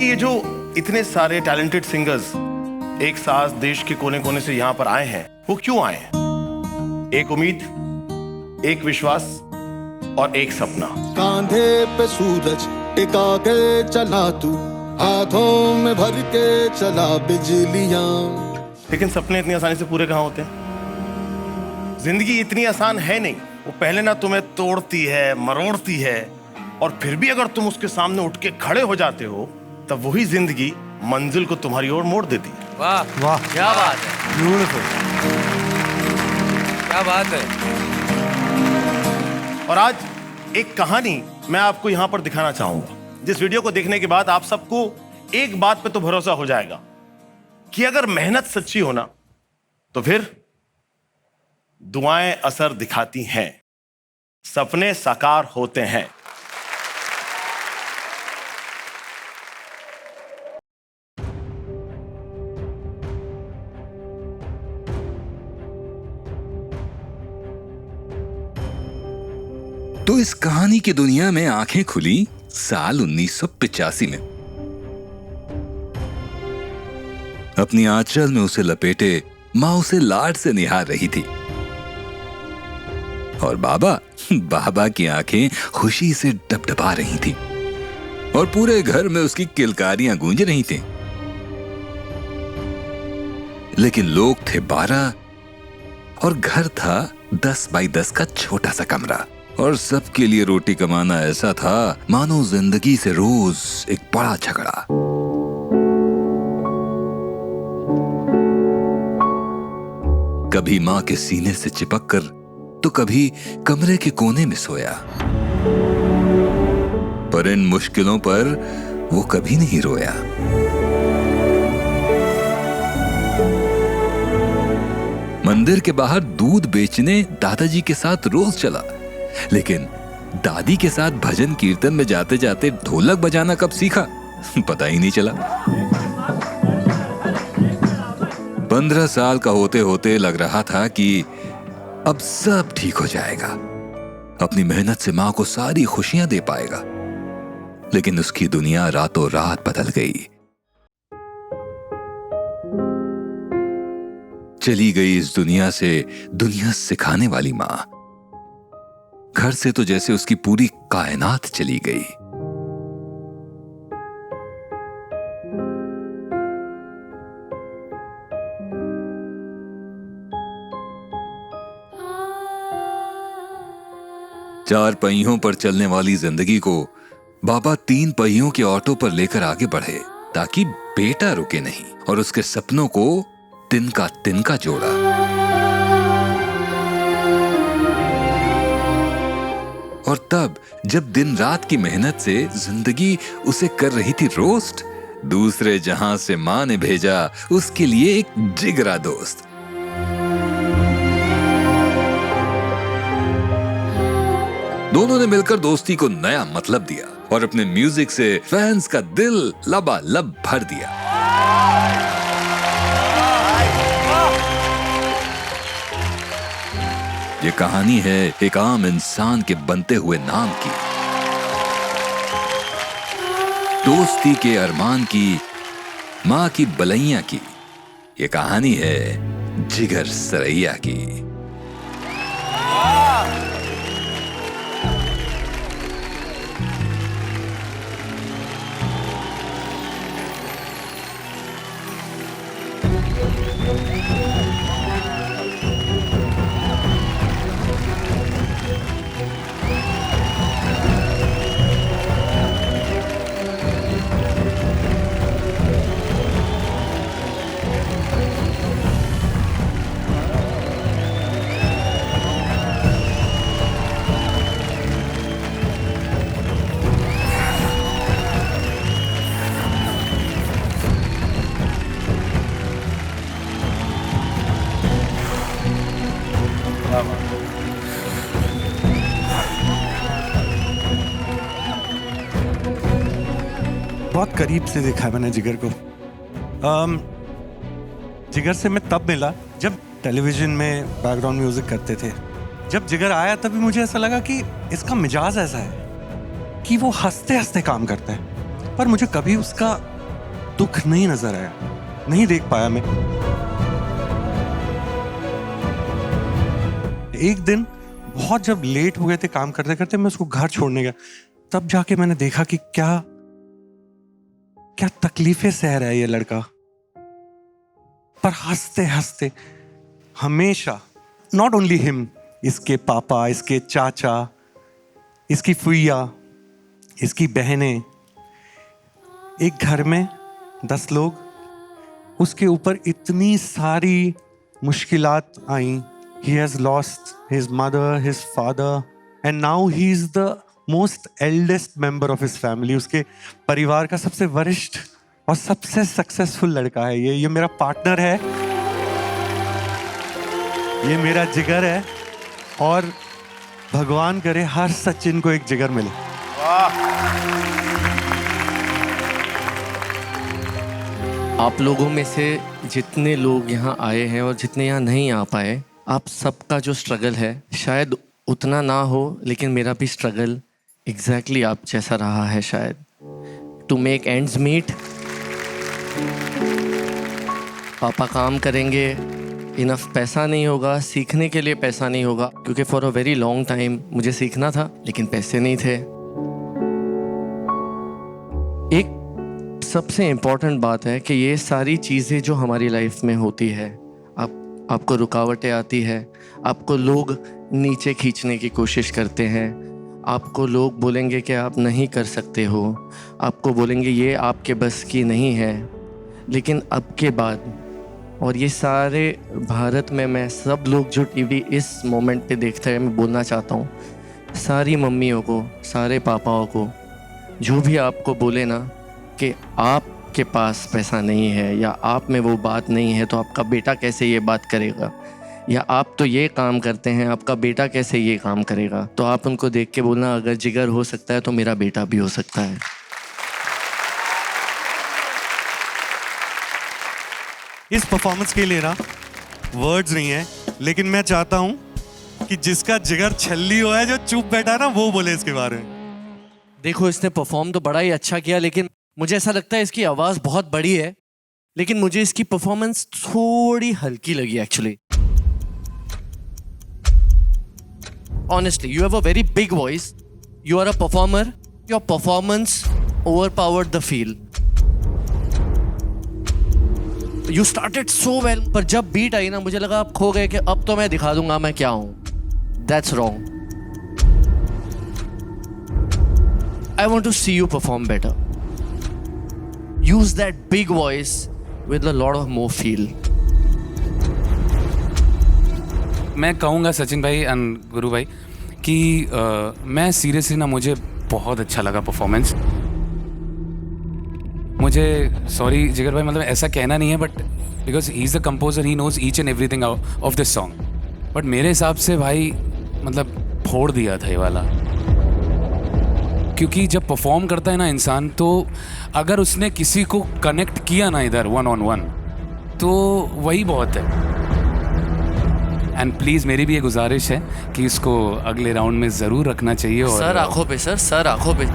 ये जो इतने सारे टैलेंटेड सिंगर्स एक साथ देश के कोने कोने से यहाँ पर आए हैं, वो क्यों आए हैं? एक उम्मीद, एक विश्वास और एक सपना। कांधे पे सूरज टिका के चला तू, हाथों में भर के चला बिजलियां। लेकिन सपने इतनी आसानी से पूरे कहाँ होते हैं? जिंदगी इतनी आसान है नहीं। वो पहले ना तुम्हें तोड़ती है, मरोड़ती है, और फिर भी अगर तुम उसके सामने उठ के खड़े हो जाते हो, तब वही जिंदगी मंजिल को तुम्हारी ओर मोड़ देती है। वाह वाह, क्या बात है, ब्यूटीफुल, क्या बात है। और आज एक कहानी मैं आपको यहां पर दिखाना चाहूंगा, जिस वीडियो को देखने के बाद आप सबको एक बात पे तो भरोसा हो जाएगा कि अगर मेहनत सच्ची होना तो फिर दुआएं असर दिखाती हैं, सपने साकार होते हैं। तो इस कहानी की दुनिया में आंखें खुली साल 1985 में। अपनी आंचल में उसे लपेटे मां उसे लाड से निहार रही थी, और बाबा की आंखें खुशी से डबडबा रही थी, और पूरे घर में उसकी किलकारियां गूंज रही थीं। लेकिन लोग थे 12 और घर था 10 बाई 10 का छोटा सा कमरा, और सबके लिए रोटी कमाना ऐसा था मानो जिंदगी से रोज एक बड़ा झगड़ा। कभी मां के सीने से चिपक कर तो कभी कमरे के कोने में सोया, पर इन मुश्किलों पर वो कभी नहीं रोया। मंदिर के बाहर दूध बेचने दादाजी के साथ रोज चला, लेकिन दादी के साथ भजन कीर्तन में जाते जाते ढोलक बजाना कब सीखा पता ही नहीं चला। 15 साल का होते होते लग रहा था कि अब सब ठीक हो जाएगा, अपनी मेहनत से मां को सारी खुशियां दे पाएगा। लेकिन उसकी दुनिया रातों रात बदल गई। चली गई इस दुनिया से दुनिया सिखाने वाली मां। घर से तो जैसे उसकी पूरी कायनात चली गई। चार पहियों पर चलने वाली जिंदगी को बाबा 3 पहियों के ऑटो पर लेकर आगे बढ़े, ताकि बेटा रुके नहीं, और उसके सपनों को तिनका तिनका जोड़ा। और तब जब दिन रात की मेहनत से जिंदगी उसे कर रही थी रोस्ट, दूसरे जहां से मां ने भेजा उसके लिए एक जिगरा दोस्त। दोनों ने मिलकर दोस्ती को नया मतलब दिया और अपने म्यूजिक से फैंस का दिल लबालब भर दिया। ये कहानी है एक आम इंसान के बनते हुए नाम की, दोस्ती के अरमान की, मां की बलैया की। ये कहानी है जिगर सरैया की। बहुत करीब से देखा है मैंने जिगर को। जिगर से मैं तब मिला जब टेलीविजन में बैकग्राउंड म्यूजिक करते थे। जब जिगर आया तभी मुझे ऐसा लगा कि इसका मिजाज ऐसा है कि वो हंसते हंसते काम करता है, पर मुझे कभी उसका दुख नहीं नजर आया, नहीं देख पाया मैं। एक दिन बहुत जब लेट हो गए थे काम करते करते, मैं उसको घर छोड़ने गया, तब जाके मैंने देखा कि क्या क्या तकलीफें सह रहा है ये लड़का। पर हंसते हंसते हमेशा, नॉट ओनली हिम, इसके पापा, इसके चाचा, इसकी फुइया, इसकी बहनें, एक घर में 10 लोग, उसके ऊपर इतनी सारी मुश्किलात आई। He has lost his mother, his father, and now he is the most eldest member of his family. उसके परिवार का सबसे वरिष्ठ और सबसे सक्सेसफुल लड़का है ये मेरा पार्टनर है, ये मेरा जिगर है, और भगवान करे हर सचिन को एक जिगर मिले। आप लोगों में से जितने लोग यहाँ आए हैं और जितने यहाँ नहीं आ पाए, आप सबका जो स्ट्रगल है शायद उतना ना हो, लेकिन मेरा भी स्ट्रगल एग्जैक्टली आप जैसा रहा है शायद। टू मेक एंड्स मीट, पापा काम करेंगे, इनफ पैसा नहीं होगा, सीखने के लिए पैसा नहीं होगा, क्योंकि for a very long time मुझे सीखना था लेकिन पैसे नहीं थे। एक सबसे इम्पॉर्टेंट बात है कि ये सारी चीज़ें जो हमारी लाइफ में होती है, आपको रुकावटें आती है, आपको लोग नीचे खींचने की कोशिश करते हैं, आपको लोग बोलेंगे कि आप नहीं कर सकते हो, आपको बोलेंगे ये आपके बस की नहीं है। लेकिन अब के बाद, और ये सारे भारत में मैं सब लोग जो टीवी इस मोमेंट पे देखते हैं, मैं बोलना चाहता हूँ सारी मम्मियों को, सारे पापाओं को, जो भी आपको बोले ना कि आपके पास पैसा नहीं है या आप में वो बात नहीं है तो आपका बेटा कैसे ये बात करेगा, या आप तो ये काम करते हैं आपका बेटा कैसे ये काम करेगा, तो आप उनको देख के बोलना अगर जिगर हो सकता है तो मेरा बेटा भी हो सकता है। इस परफॉर्मेंस के लिए ना वर्ड्स नहीं है, लेकिन मैं चाहता हूं कि जिसका जिगर छल्ली हुआ है, जो चुप बैठा है ना, वो बोले इसके बारे में। देखो, इसने परफॉर्म तो बड़ा ही अच्छा किया, लेकिन मुझे ऐसा लगता है इसकी आवाज़ बहुत बड़ी है, लेकिन मुझे इसकी परफॉर्मेंस थोड़ी हल्की लगी actually. Honestly, you have a very big voice. You are a performer. Your performance overpowered the feel. You started so well, पर जब बीट आई ना, मुझे लगा आप खो गए कि अब तो मैं दिखा दूंगा मैं क्या हूं। That's wrong. I want to see you perform better. Use that big voice with a lot of more feel. मैं कहूँगा सचिन भाई एंड गुरु भाई कि मैं सीरियसली ना, मुझे बहुत अच्छा लगा परफॉर्मेंस। मुझे सॉरी जिगर भाई, मतलब ऐसा कहना नहीं है, but because he is the composer, he knows each and everything of this song, but मेरे हिसाब से भाई मतलब फोड़ दिया था ये वाला। क्योंकि जब परफॉर्म करता है ना इंसान, तो अगर उसने किसी को कनेक्ट किया ना इधर 1-on-1, तो वही बहुत है। एंड प्लीज़ मेरी भी ये गुजारिश है कि इसको अगले राउंड में ज़रूर रखना चाहिए। और सर आंखों पे, सर आंखों पे।